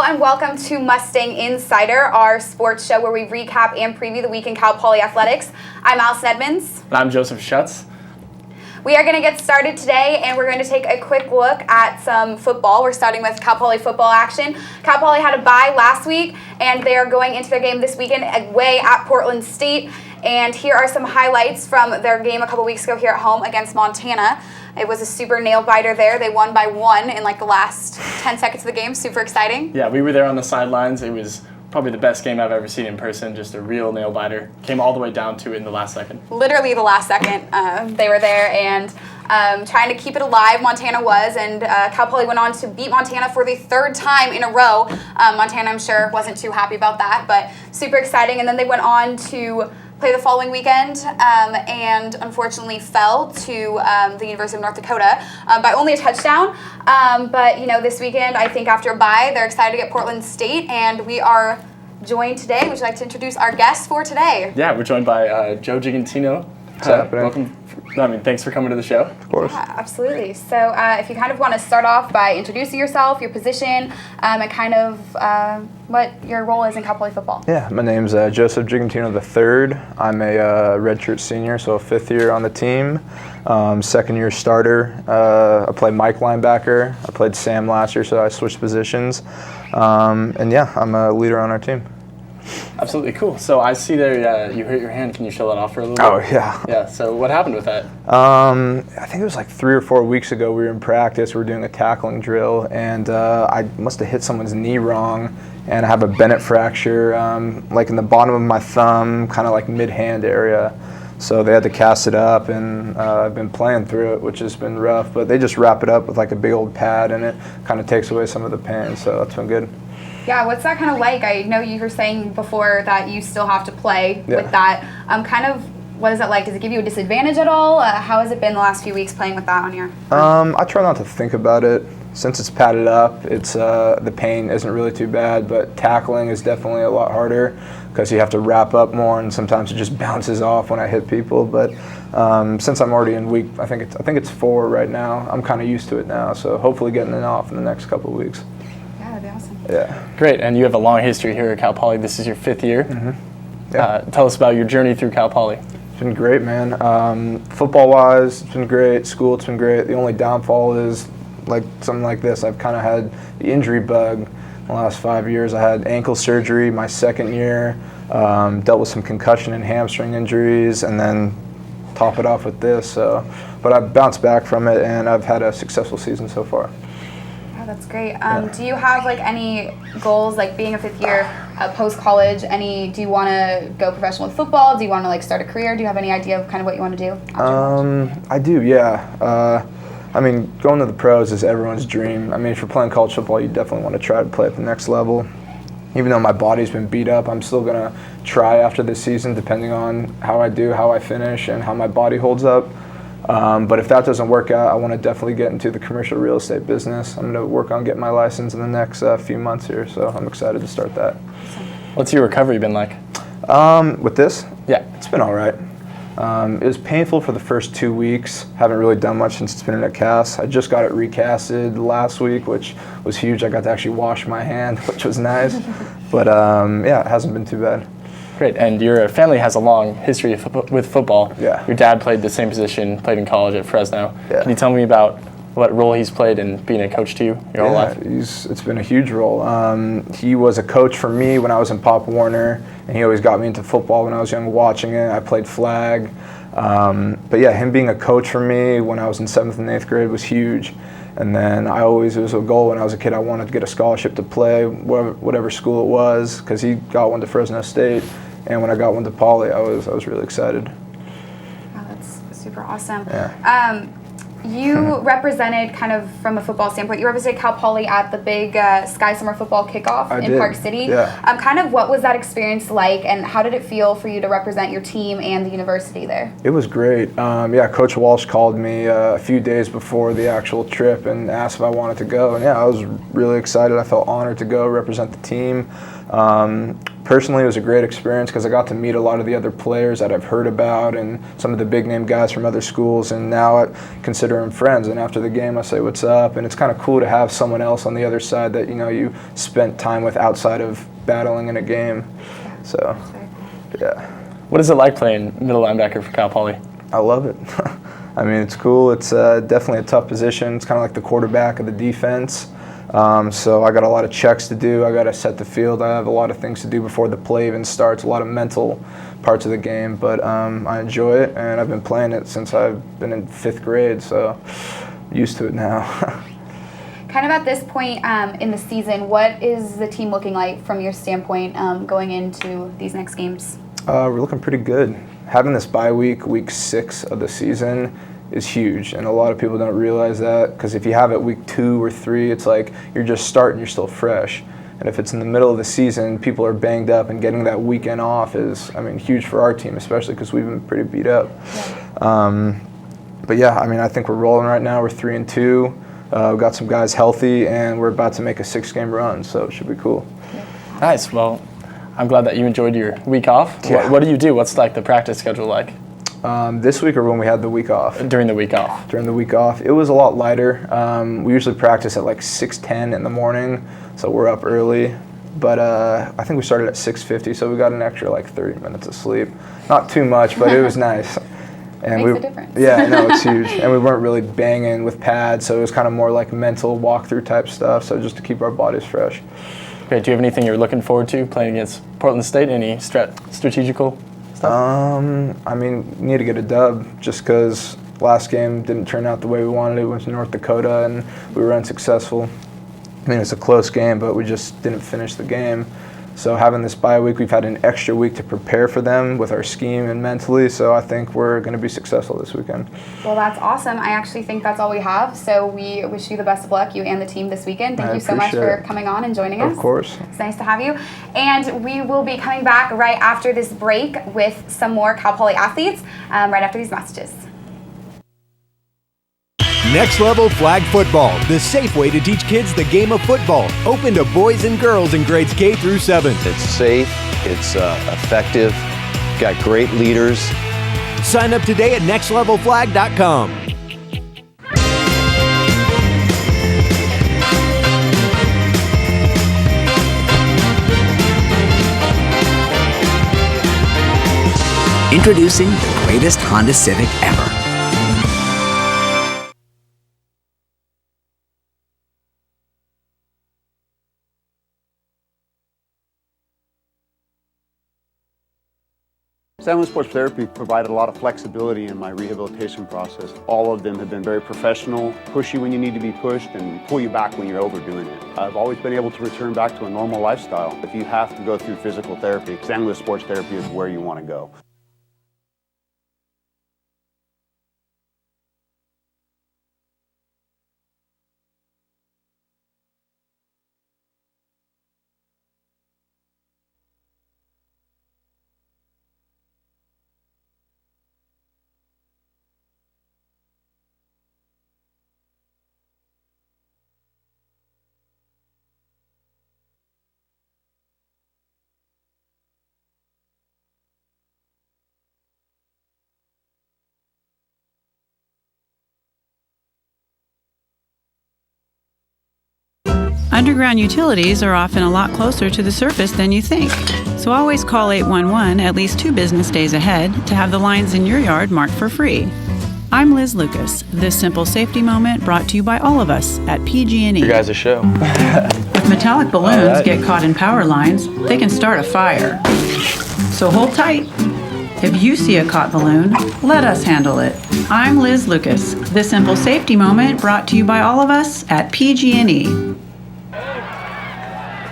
and welcome to Mustang Insider, our sports show where we recap and preview the week in Cal Poly athletics. I'm Allison Edmonds. And I'm Joseph Schutz. We are going to get started today, and we're going to take a quick look at some football. We're starting with Cal Poly football action. Cal Poly had a bye last week, and they are going into their game this weekend away at Portland State. And here are some highlights from their game a couple weeks ago here at home against Montana. It was a super nail-biter there. They won by 1 in like the last 10 seconds of the game. Super exciting. Yeah, we were there on the sidelines. It was probably the best game I've ever seen in person. Just a real nail-biter. Came all the way down to it in the last second. Literally the last second. They were there and trying to keep it alive, Montana was. And Cal Poly went on to beat Montana for the 3rd time in a row. Montana, I'm sure, wasn't too happy about that, but super exciting. And then they went on to play the following weekend and unfortunately fell to the University of North Dakota by only a touchdown. But, you know, this weekend, I think after a bye, they're excited to get Portland State, and we are joined today. Would you like to introduce our guests for today? Yeah, we're joined by Joe Gigantino. Welcome. Thanks for coming to the show. Of course. Yeah, absolutely. So if you kind of want to start off by introducing yourself, your position, and kind of what your role is in Cal Poly football. Yeah, my name's Joseph Gigantino III. I'm a redshirt senior, so a 5th year on the team. 2nd year starter. I played Mike linebacker. I played Sam last year, so I switched positions. And yeah, I'm a leader on our team. Absolutely, cool. So I see there you hurt your hand. Can you show that off for a little bit? Oh, yeah. Yeah, so what happened with that? I think it was like 3 or 4 weeks ago. We were in practice. We were doing a tackling drill, and I must have hit someone's knee wrong, and I have a Bennett fracture, like in the bottom of my thumb, kind of like mid-hand area. So they had to cast it up, and I've been playing through it, which has been rough. But they just wrap it up with like a big old pad, and it kind of takes away some of the pain, so that's been good. Yeah, what's that kind of like? I know you were saying before that you still have to play with that. Kind of, what is it like? Does it give you a disadvantage at all? How has it been the last few weeks playing with that on your? I try not to think about it. Since it's padded up, it's the pain isn't really too bad, but tackling is definitely a lot harder because you have to wrap up more, and sometimes it just bounces off when I hit people. But since I'm already in week, I think it's 4 right now. I'm kind of used to it now, so hopefully getting it off in the next couple of weeks. Yeah, that'd be awesome. Yeah. Great, and you have a long history here at Cal Poly. This is your 5th year. Mm-hmm. Yeah. Tell us about your journey through Cal Poly. It's been great, man. Football-wise, it's been great. School, it's been great. The only downfall is like something like this. I've kind of had the injury bug in the last 5 years. I had ankle surgery my 2nd year, dealt with some concussion and hamstring injuries, and then top it off with this. But I've bounced back from it, and I've had a successful season so far. That's great. Do you have like any goals, like being a 5th year post college? Do you want to go professional with football? Do you want to like start a career? Do you have any idea of kind of what you want to do? I do, yeah. Going to the pros is everyone's dream. If you're playing college football, you definitely want to try to play at the next level. Even though my body's been beat up, I'm still gonna try after this season, depending on how I do, how I finish, and how my body holds up. But if that doesn't work out, I want to definitely get into the commercial real estate business. I'm going to work on getting my license in the next few months here, so I'm excited to start that. What's your recovery been like? With this? Yeah. It's been all right. It was painful for the first 2 weeks. Haven't really done much since it's been in a cast. I just got it recasted last week, which was huge. I got to actually wash my hand, which was nice. But yeah, it hasn't been too bad. Great, and your family has a long history with football. Yeah. Your dad played the same position, played in college at Fresno. Yeah. Can you tell me about what role he's played in being a coach to you your whole life? It's been a huge role. He was a coach for me when I was in Pop Warner, and he always got me into football when I was young watching it. I played flag. But yeah, him being a coach for me when I was in 7th and 8th grade was huge. And then it was a goal when I was a kid. I wanted to get a scholarship to play whatever school it was, because he got one to Fresno State. And when I got one to Poly, I was really excited. Wow, that's super awesome. Yeah. You represented, kind of from a football standpoint, you represented Cal Poly at the big Sky Summer Football kickoff in Park City. Yeah. Kind of what was that experience like, and how did it feel for you to represent your team and the university there? It was great. Coach Walsh called me a few days before the actual trip and asked if I wanted to go. And yeah, I was really excited. I felt honored to go represent the team. personally, it was a great experience because I got to meet a lot of the other players that I've heard about and some of the big name guys from other schools, and now I consider them friends. And after the game, I say, "What's up?" And it's kind of cool to have someone else on the other side that you spent time with outside of battling in a game. So, yeah. What is it like playing middle linebacker for Cal Poly? I love it. I mean, it's cool. It's definitely a tough position. It's kind of like the quarterback of the defense. So I got a lot of checks to do. I got to set the field. I have a lot of things to do before the play even starts, a lot of mental parts of the game. But I enjoy it, and I've been playing it since I've been in 5th grade, so used to it now. Kind of at this point in the season, what is the team looking like from your standpoint going into these next games? We're looking pretty good. Having this bye week, week 6 of the season, is huge, and a lot of people don't realize that, because if you have it week 2 or 3, it's like you're just starting, you're still fresh. And if it's in the middle of the season, people are banged up, and getting that weekend off is, huge for our team, especially because we've been pretty beat up. Yeah. But yeah, I think we're rolling right now. We're 3-2. We've got some guys healthy, and we're about to make a 6-game run, so it should be cool. Nice. Well, I'm glad that you enjoyed your week off. Yeah. What do you do? What's like the practice schedule like? This week or when we had the week off? During the week off. During the week off. It was a lot lighter. We usually practice at like 6:10 in the morning, so we're up early. But I think we started at 6:50, so we got an extra like 30 minutes of sleep. Not too much, but it was nice. And Makes a difference. Yeah, no, it's huge. And we weren't really banging with pads, so it was kind of more like mental walkthrough type stuff, so just to keep our bodies fresh. Great. Do you have anything you're looking forward to playing against Portland State? Any strategical stuff? Need to get a dub just because last game didn't turn out the way we wanted. We went to North Dakota and we were unsuccessful. It's a close game, but we just didn't finish the game. So having this bye week, we've had an extra week to prepare for them with our scheme and mentally, so I think we're going to be successful this weekend. Well, that's awesome. I actually think that's all we have, so we wish you the best of luck, you and the team this weekend. Thank you so much for coming on and joining us. Of course. It's nice to have you. And we will be coming back right after this break with some more Cal Poly athletes right after these messages. Next Level Flag Football, the safe way to teach kids the game of football. Open to boys and girls in grades K through 7. It's safe, it's effective, got great leaders. Sign up today at nextlevelflag.com. Introducing the greatest Honda Civic ever. San Luis Sports Therapy provided a lot of flexibility in my rehabilitation process. All of them have been very professional, push you when you need to be pushed, and pull you back when you're overdoing it. I've always been able to return back to a normal lifestyle. If you have to go through physical therapy, San Luis Sports Therapy is where you want to go. Underground utilities are often a lot closer to the surface than you think. So always call 811 at least 2 business days ahead to have the lines in your yard marked for free. I'm Liz Lucas. This simple safety moment brought to you by all of us at PG&E. You guys a show. If metallic balloons get caught in power lines, they can start a fire. So hold tight. If you see a caught balloon, let us handle it. I'm Liz Lucas. This simple safety moment brought to you by all of us at PG&E.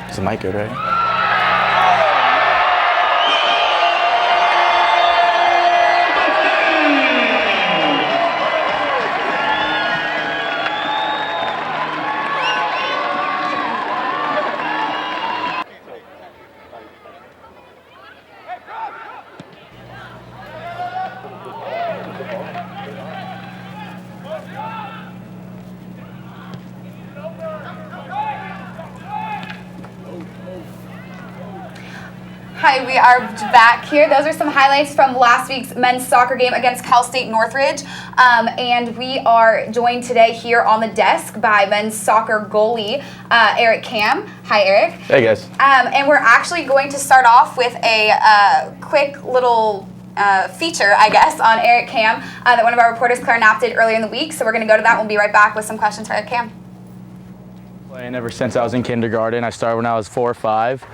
Is the mic good, right? Hi, we are back here. Those are some highlights from last week's men's soccer game against Cal State Northridge. And we are joined today here on the desk by men's soccer goalie, Eric Cam. Hi, Eric. Hey, guys. And we're actually going to start off with a quick little feature, I guess, on Eric Cam that one of our reporters, Claire Knapp, did earlier in the week. So we're going to go to that. We'll be right back with some questions for Eric Cam. Playing ever since I was in kindergarten. I started when I was 4 or 5.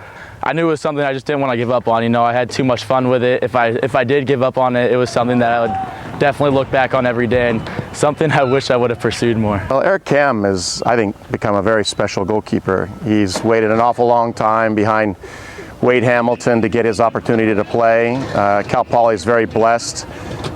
I knew it was something I just didn't want to give up on. You know, I had too much fun with it. If I did give up on it, it was something that I would definitely look back on every day and something I wish I would have pursued more. Well, Eric Cam has, I think, become a very special goalkeeper. He's waited an awful long time behind Wade Hamilton to get his opportunity to play. Cal Poly is very blessed.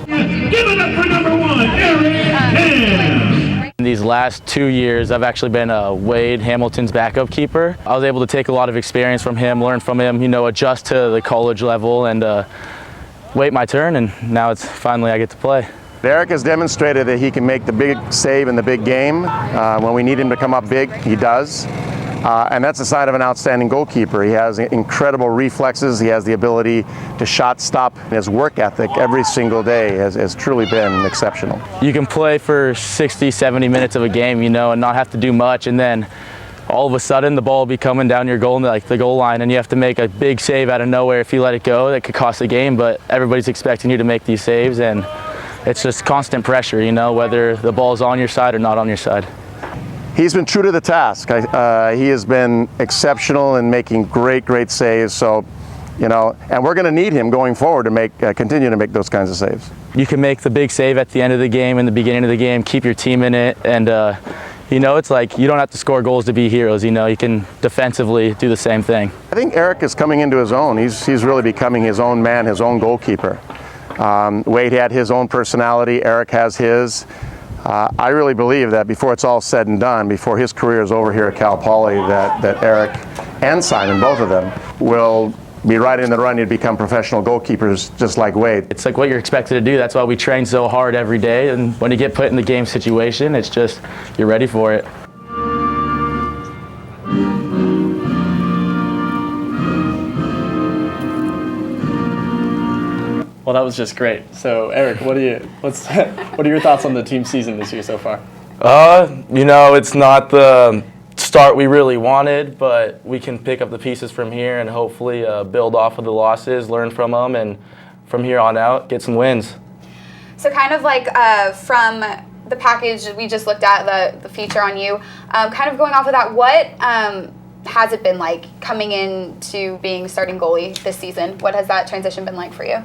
Give it up for number 1, Eric Cam. In these last 2 years, I've actually been Wade Hamilton's backup keeper. I was able to take a lot of experience from him, learn from him, you know, adjust to the college level and wait my turn, and now it's finally I get to play. Eric has demonstrated that he can make the big save in the big game. When we need him to come up big, he does. And that's a sign of an outstanding goalkeeper. He has incredible reflexes. He has the ability to shot stop. His work ethic every single day has truly been exceptional. You can play for 60, 70 minutes of a game, you know, and not have to do much, and then all of a sudden the ball will be coming down your goal, like the goal line, and you have to make a big save out of nowhere. If you let it go, that could cost the game, but everybody's expecting you to make these saves, and it's just constant pressure, you know, whether the ball's on your side or not on your side. He's been true to the task. He has been exceptional in making great saves. So, you know, and we're going to need him going forward to continue to make those kinds of saves. You can make the big save at the end of the game, in the beginning of the game, keep your team in it, and you know, it's like you don't have to score goals to be heroes. You know, you can defensively do the same thing. I think Eric is coming into his own. He's really becoming his own man, his own goalkeeper. Wade had his own personality. Eric has his. I really believe that before it's all said and done, before his career is over here at Cal Poly, that Eric and Simon, both of them, will be right in the run to become professional goalkeepers just like Wade. It's like what you're expected to do. That's why we train so hard every day. And when you get put in the game situation, it's just, you're ready for it. Well, that was just great. So, Eric, what are your thoughts on the team season this year so far? You know, it's not the start we really wanted, but we can pick up the pieces from here and hopefully build off of the losses, learn from them, and from here on out, get some wins. So kind of like from the package we just looked at, the feature on you, kind of going off of that, what has it been like coming into being starting goalie this season? What has that transition been like for you?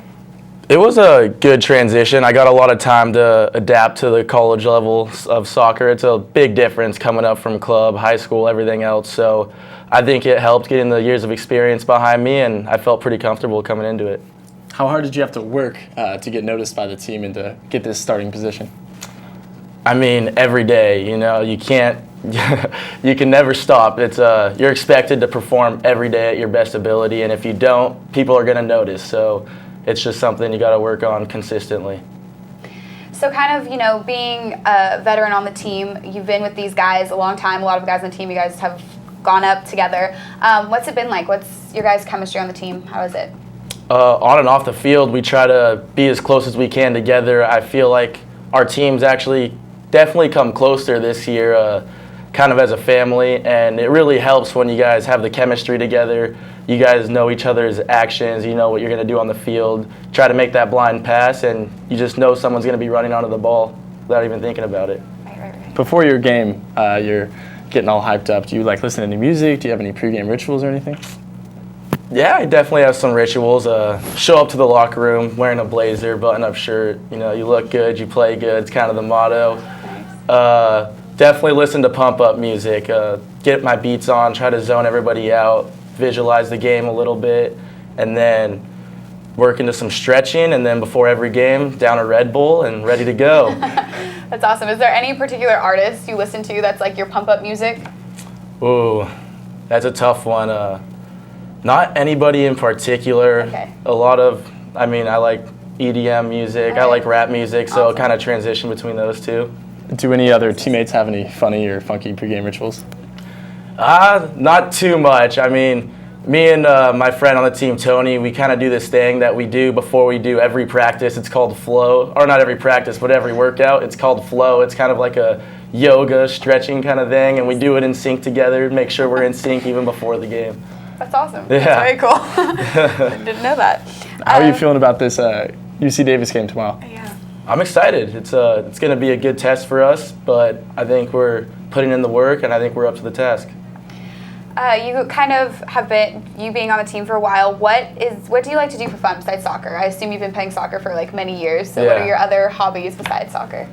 It was a good transition. I got a lot of time to adapt to the college level of soccer. It's a big difference coming up from club, high school, everything else. So I think it helped getting the years of experience behind me, and I felt pretty comfortable coming into it. How hard did you have to work to get noticed by the team and to get this starting position? I mean, every day, you know, you can't, you can never stop. It's you're expected to perform every day at your best ability, and if you don't, people are going to notice. So it's just something you got to work on consistently. So kind of, you know, being a veteran on the team, you've been with these guys a long time, a lot of the guys on the team, you guys have gone up together. What's it been like? What's your guys' chemistry on the team? How is it? On and off the field, we try to be as close as we can together. I feel like our team's actually definitely come closer this year, kind of as a family, and it really helps when you guys have the chemistry together. You guys know each other's actions, you know what you're going to do on the field, try to make that blind pass, and you just know someone's going to be running onto the ball without even thinking about it. Right. Before your game, you're getting all hyped up. Do you like listen to any music? Do you have any pregame rituals or anything? Yeah, I definitely have some rituals. Show up to the locker room wearing a blazer, button-up shirt. You know, you look good, you play good. It's kind of the motto. Definitely listen to pump-up music. Get my beats on, try to zone everybody out, visualize the game a little bit, and then work into some stretching, and then before every game, down a Red Bull and ready to go. That's awesome. Is there any particular artist you listen to that's like your pump-up music? Ooh, that's a tough one. Not anybody in particular. Okay. A lot of, I mean, I like EDM music, I like rap music, so Awesome. kind of transition between those two. Do any other teammates have any funny or funky pregame rituals? Not too much. I mean, Me and my friend on the team, Tony, we kind of do this thing that we do before we do every practice. It's called flow, or not every practice, but every workout. It's called flow. It's kind of like a yoga, stretching kind of thing, and we do it in sync together, make sure we're in sync even before the game. That's awesome. Yeah. That's very cool. Didn't know that. How are you feeling about this UC Davis game tomorrow? Yeah. I'm excited. It's going to be a good test for us, but I think we're putting in the work, and I think we're up to the task. You kind of have been, you being on the team for a while, what do you like to do for fun besides soccer? I assume you've been playing soccer for like many years, so what are your other hobbies besides soccer?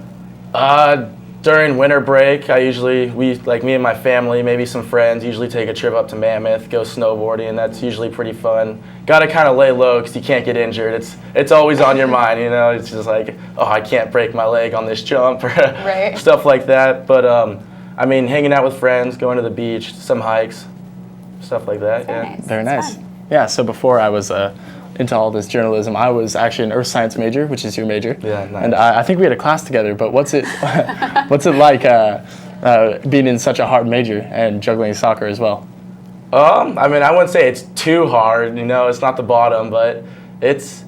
During winter break, me and my family, maybe some friends, usually take a trip up to Mammoth, go snowboarding, and that's usually pretty fun. Got to kind of lay low because you can't get injured. It's always on your mind, you know. It's just like, oh, I can't break my leg on this jump or stuff like that. But I mean, hanging out with friends, going to the beach, some hikes, stuff like that. Very nice. Yeah. So before I was into all this journalism, I was actually an earth science major, which is your major. Yeah, nice. And I think we had a class together. But what's it like being in such a hard major and juggling soccer as well? I mean, I wouldn't say it's too hard. You know, it's not the bottom, but it's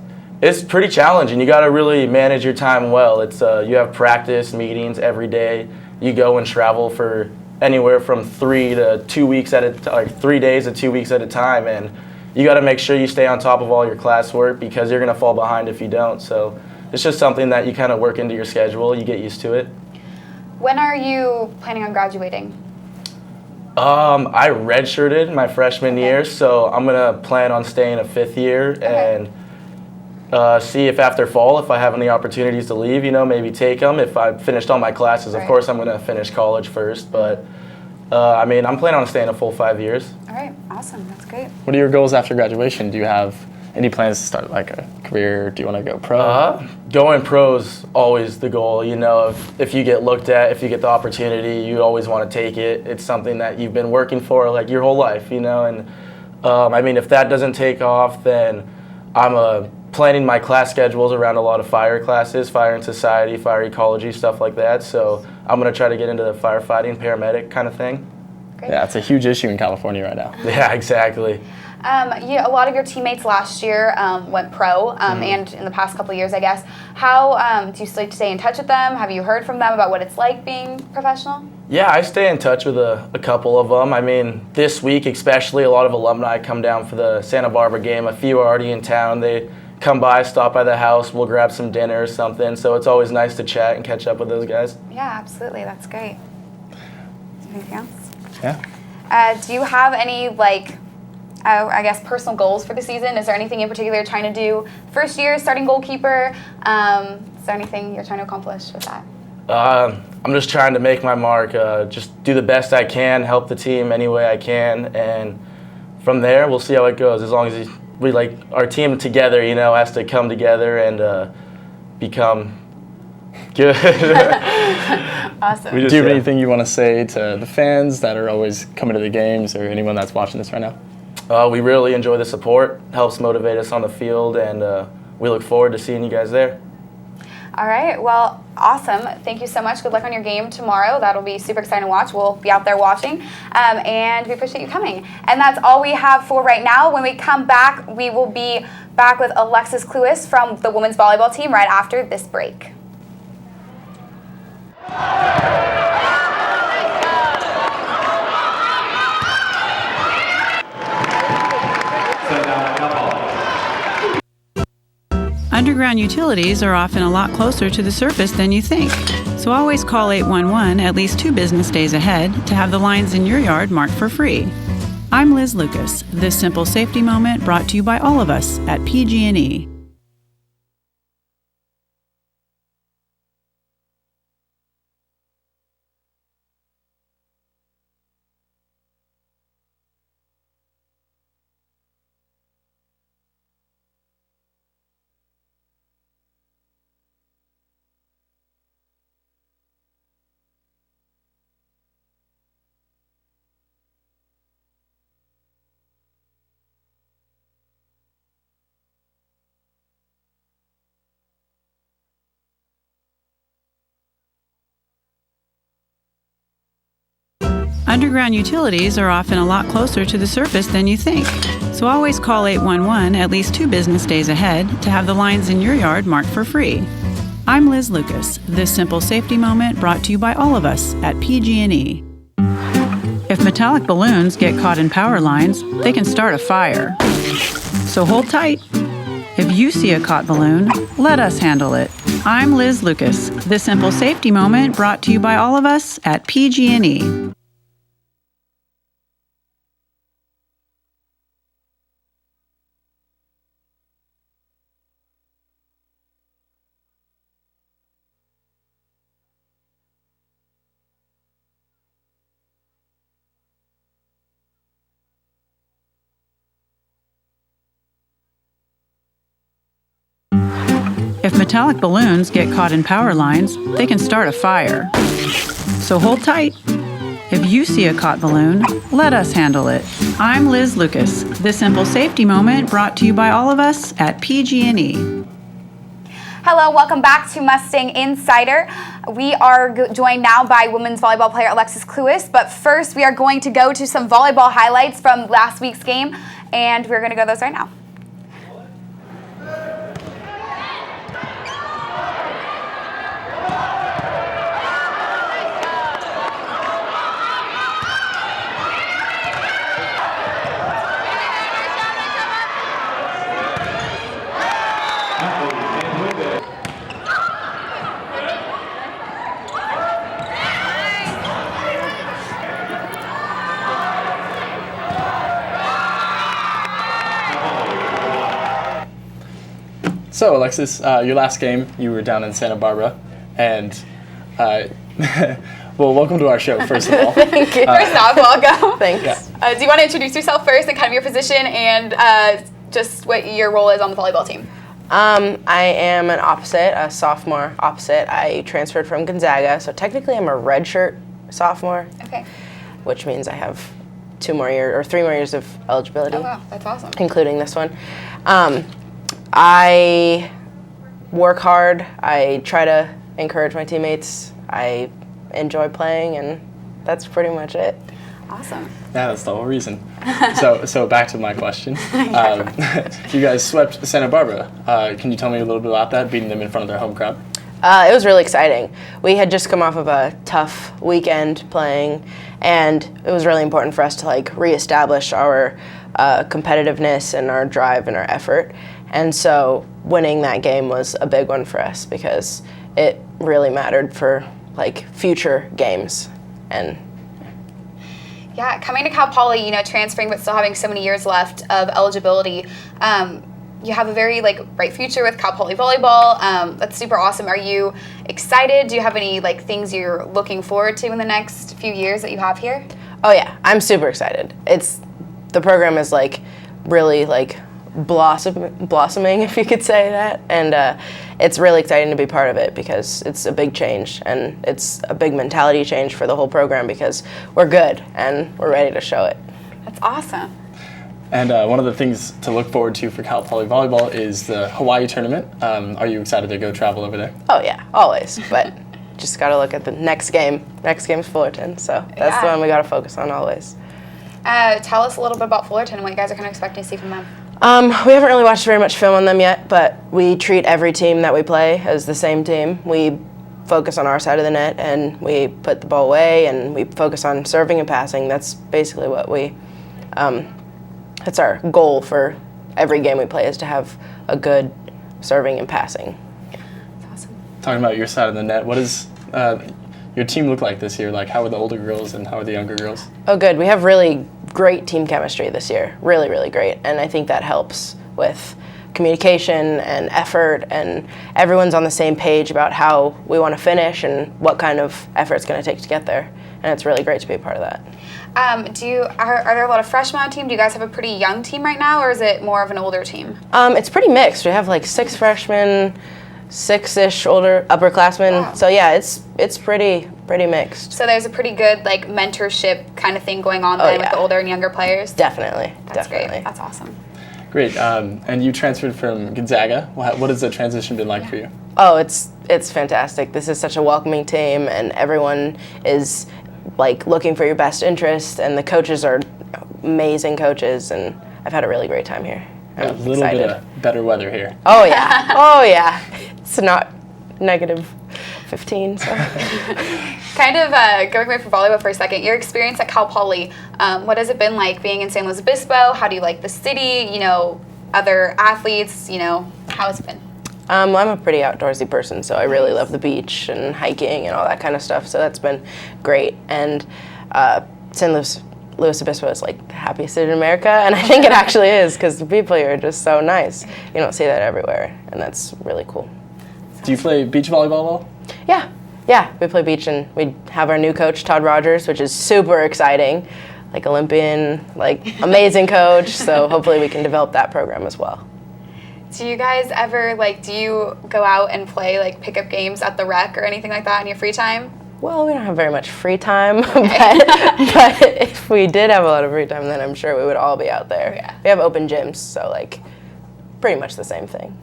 pretty challenging. You got to really manage your time well. It's you have practice meetings every day. You go and travel for anywhere from 3 to 2 weeks like 3 days to 2 weeks at a time, and you got to make sure you stay on top of all your classwork because you're going to fall behind if you don't. So it's just something that you kind of work into your schedule. You get used to it. When are you planning on graduating? I redshirted my freshman year, so I'm going to plan on staying a 5th year and see if after fall, if I have any opportunities to leave, you know, maybe take them. If I've finished all my classes, of course, I'm going to finish college first. But, I mean, I'm planning on staying a full 5 years. All right. Awesome. That's great. What are your goals after graduation? Do you have any plans to start like a career? Do you want to go pro? Going pro is always the goal. You know, if you get looked at, if you get the opportunity, you always want to take it. It's something that you've been working for like your whole life, you know. And, I mean, if that doesn't take off, then I'm planning my class schedules around a lot of fire classes, fire and society, fire ecology, stuff like that. So I'm going to try to get into the firefighting, paramedic kind of thing. Great. Yeah, it's a huge issue in California right now. Yeah, exactly. A lot of your teammates last year went pro, and in the past couple of years, I guess. How do you still stay in touch with them? Have you heard from them about what it's like being professional? Yeah, I stay in touch with a couple of them. I mean, this week especially, a lot of alumni come down for the Santa Barbara game. A few are already in town. They come by, stop by the house, we'll grab some dinner or something. So it's always nice to chat and catch up with those guys. Yeah, absolutely. That's great. Anything else? Yeah. Do you have any, I guess, personal goals for the season? Is there anything in particular you're trying to do? First year, starting goalkeeper. Is there anything you're trying to accomplish with that? I'm just trying to make my mark, just do the best I can, help the team any way I can, and from there, we'll see how it goes. As long as we our team together, you know, has to come together and become good. Awesome. Do you have anything you want to say to the fans that are always coming to the games or anyone that's watching this right now? We really enjoy the support. Helps motivate us on the field, and we look forward to seeing you guys there. All right. Well, awesome. Thank you so much. Good luck on your game tomorrow. That'll be super exciting to watch. We'll be out there watching, and we appreciate you coming. And that's all we have for right now. When we come back, we will be back with Alexis Cluis from the women's volleyball team right after this break. Underground utilities are often a lot closer to the surface than you think. So always call 811 at least 2 business days ahead to have the lines in your yard marked for free. I'm Liz Lucas. This simple safety moment brought to you by all of us at PG&E. Underground utilities are often a lot closer to the surface than you think. So always call 811 at least 2 business days ahead to have the lines in your yard marked for free. I'm Liz Lucas. This simple safety moment brought to you by all of us at PG&E. If metallic balloons get caught in power lines, they can start a fire. So hold tight. If you see a caught balloon, let us handle it. I'm Liz Lucas. This simple safety moment brought to you by all of us at PG&E. If metallic balloons get caught in power lines, they can start a fire. So hold tight. If you see a caught balloon, let us handle it. I'm Liz Lucas. This simple safety moment brought to you by all of us at PG&E. Hello, welcome back to Mustang Insider. We are joined now by women's volleyball player Alexis Cluis, but first we are going to go to some volleyball highlights from last week's game, and we're going to go those right now. So, Alexis, your last game, you were down in Santa Barbara, and well, welcome to our show, first of all. Thank you. First off, welcome. Thanks. Yeah. Do you want to introduce yourself first and kind of your position and just what your role is on the volleyball team? I am a sophomore opposite. I transferred from Gonzaga, so technically I'm a redshirt sophomore. Okay. Which means I have 2 more years or 3 more years of eligibility. Oh wow, that's awesome. Including this one. I work hard. I try to encourage my teammates. I enjoy playing, and that's pretty much it. Awesome. Yeah, that's the whole reason. So back to my question. You guys swept Santa Barbara. Can you tell me a little bit about that, beating them in front of their home crowd? It was really exciting. We had just come off of a tough weekend playing, and it was really important for us to reestablish our competitiveness and our drive and our effort. And so winning that game was a big one for us because it really mattered for future games. And yeah, coming to Cal Poly, transferring but still having so many years left of eligibility, you have a very bright future with Cal Poly volleyball. That's super awesome. Are you excited? Do you have any things you're looking forward to in the next few years that you have here? Oh yeah, I'm super excited. The program is really blossoming, if you could say that, and it's really exciting to be part of it because it's a big change and it's a big mentality change for the whole program because we're good and we're ready to show it. That's awesome. And one of the things to look forward to for Cal Poly volleyball is the Hawaii tournament. Are you excited to go travel over there? Oh yeah, always, but just got to look at the next game. Next game's Fullerton, so that's the one we got to focus on always. Tell us a little bit about Fullerton and what you guys are kind of expecting to see from them. We haven't really watched very much film on them yet, but we treat every team that we play as the same team. We focus on our side of the net, and we put the ball away, and we focus on serving and passing. That's basically what that's our goal for every game we play, is to have a good serving and passing. That's awesome. Talking about your side of the net, what does your team look like this year? How are the older girls and how are the younger girls? Oh, good. We have really great team chemistry this year. Really, really great. And I think that helps with communication and effort, and everyone's on the same page about how we want to finish and what kind of effort it's going to take to get there. And it's really great to be a part of that. Are there a lot of freshmen on the team? Do you guys have a pretty young team right now, or is it more of an older team? It's pretty mixed. We have 6 freshmen, 6-ish older upperclassmen. Wow. So yeah, it's pretty mixed. So there's a pretty good mentorship kind of thing going on with the older and younger players. Definitely. That's great. That's awesome. Great. And you transferred from Gonzaga. What has the transition been like for you? Oh, it's fantastic. This is such a welcoming team, and everyone is like looking for your best interest, and the coaches are amazing coaches, and I've had a really great time here. I'm a little excited. bit of better weather here. Oh yeah, oh yeah. It's not negative 15. So. Kind of going away from volleyball for a second, your experience at Cal Poly, what has it been like being in San Luis Obispo? How do you like the city? You know, other athletes, you know, how has it been? I'm a pretty outdoorsy person, so I really love the beach and hiking and all that kind of stuff, so that's been great. And San Luis Obispo is like the happiest city in America, and I think it actually is, because the people here are just so nice. You don't see that everywhere, and that's really cool. Do you play beach volleyball at all? Yeah, we play beach, and we have our new coach, Todd Rogers, which is super exciting. Like Olympian, like amazing coach, so hopefully we can develop that program as well. Do you guys ever, like, do you go out and play, like, pickup games at the rec or anything like that in your free time? Well, we don't have very much free time, but if we did have a lot of free time, then I'm sure we would all be out there. Yeah. We have open gyms, so, like, pretty much the same thing.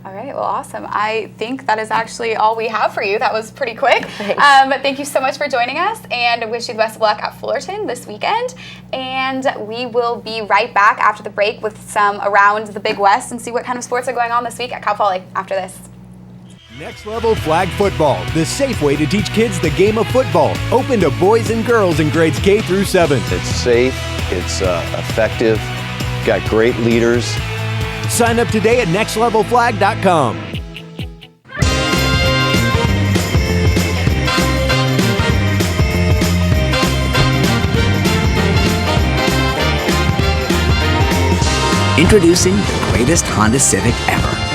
All right, well, awesome. I think that is actually all we have for you. That was pretty quick. Thanks. Thank you so much for joining us, and wish you the best of luck at Fullerton this weekend. And we will be right back after the break with some around the Big West and see what kind of sports are going on this week at Cal Poly after this. Next Level Flag Football, the safe way to teach kids the game of football. Open to boys and girls in grades K through 7. It's safe, it's effective, got great leaders. Sign up today at nextlevelflag.com. Introducing the greatest Honda Civic ever.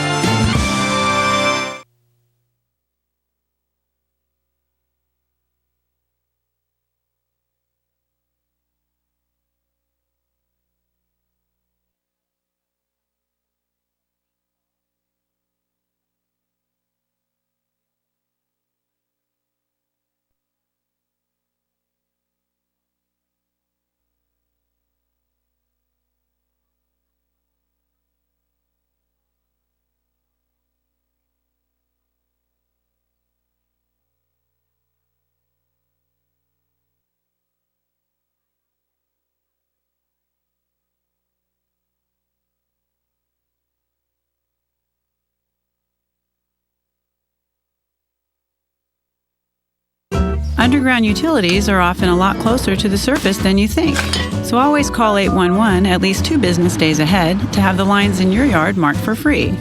Underground utilities are often a lot closer to the surface than you think. So always call 811 at least 2 business days ahead to have the lines in your yard marked for free.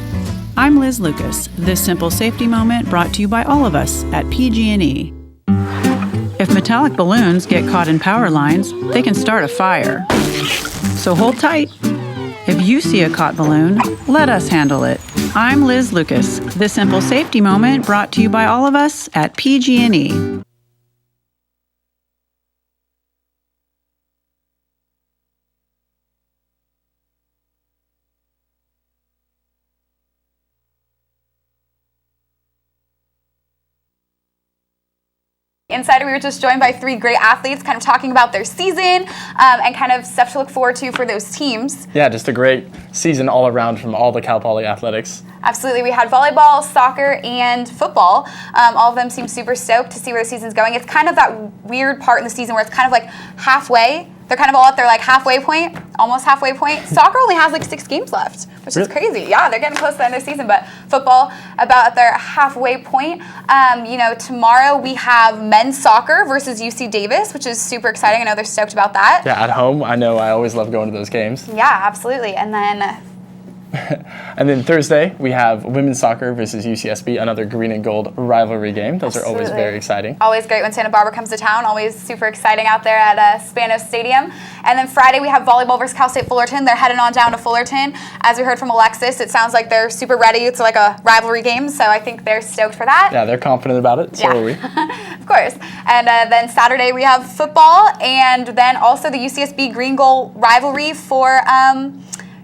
I'm Liz Lucas. This simple safety moment brought to you by all of us at PG&E. If metallic balloons get caught in power lines, they can start a fire. So hold tight. If you see a caught balloon, let us handle it. I'm Liz Lucas. This simple safety moment brought to you by all of us at PG&E. Insider, we were just joined by 3 great athletes kind of talking about their season and kind of stuff to look forward to for those teams. Yeah, just a great season all around from all the Cal Poly athletics. Absolutely. We had volleyball, soccer, and football. All of them seem super stoked to see where the season's going. It's kind of that weird part in the season where it's kind of like halfway. They're kind of all at their like halfway point, almost halfway point. Soccer only has like 6 games left, which is crazy. Yeah, they're getting close to the end of the season, but football about at their halfway point. You know, tomorrow we have men's soccer versus UC Davis, which is super exciting. I know they're stoked about that. Yeah, at home, I know I always love going to those games. Yeah, absolutely. And then And then Thursday, we have women's soccer versus UCSB, another green and gold rivalry game. Those are always very exciting. Always great when Santa Barbara comes to town. Always super exciting out there at Spanos Stadium. And then Friday, we have volleyball versus Cal State Fullerton. They're heading on down to Fullerton. As we heard from Alexis, it sounds like they're super ready. It's like a rivalry game, so I think they're stoked for that. Yeah, they're confident about it. So are we. Of course. And then Saturday, we have football, and then also the UCSB green gold rivalry for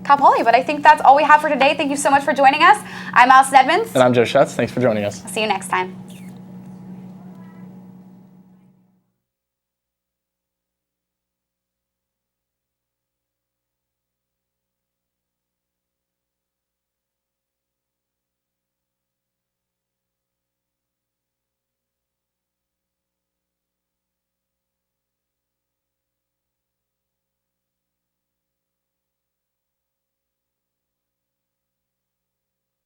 Cal Poly. But I think that's all we have for today. Thank you so much for joining us. I'm Alice Edmonds. And I'm Joe Schutz. Thanks for joining us. See you next time.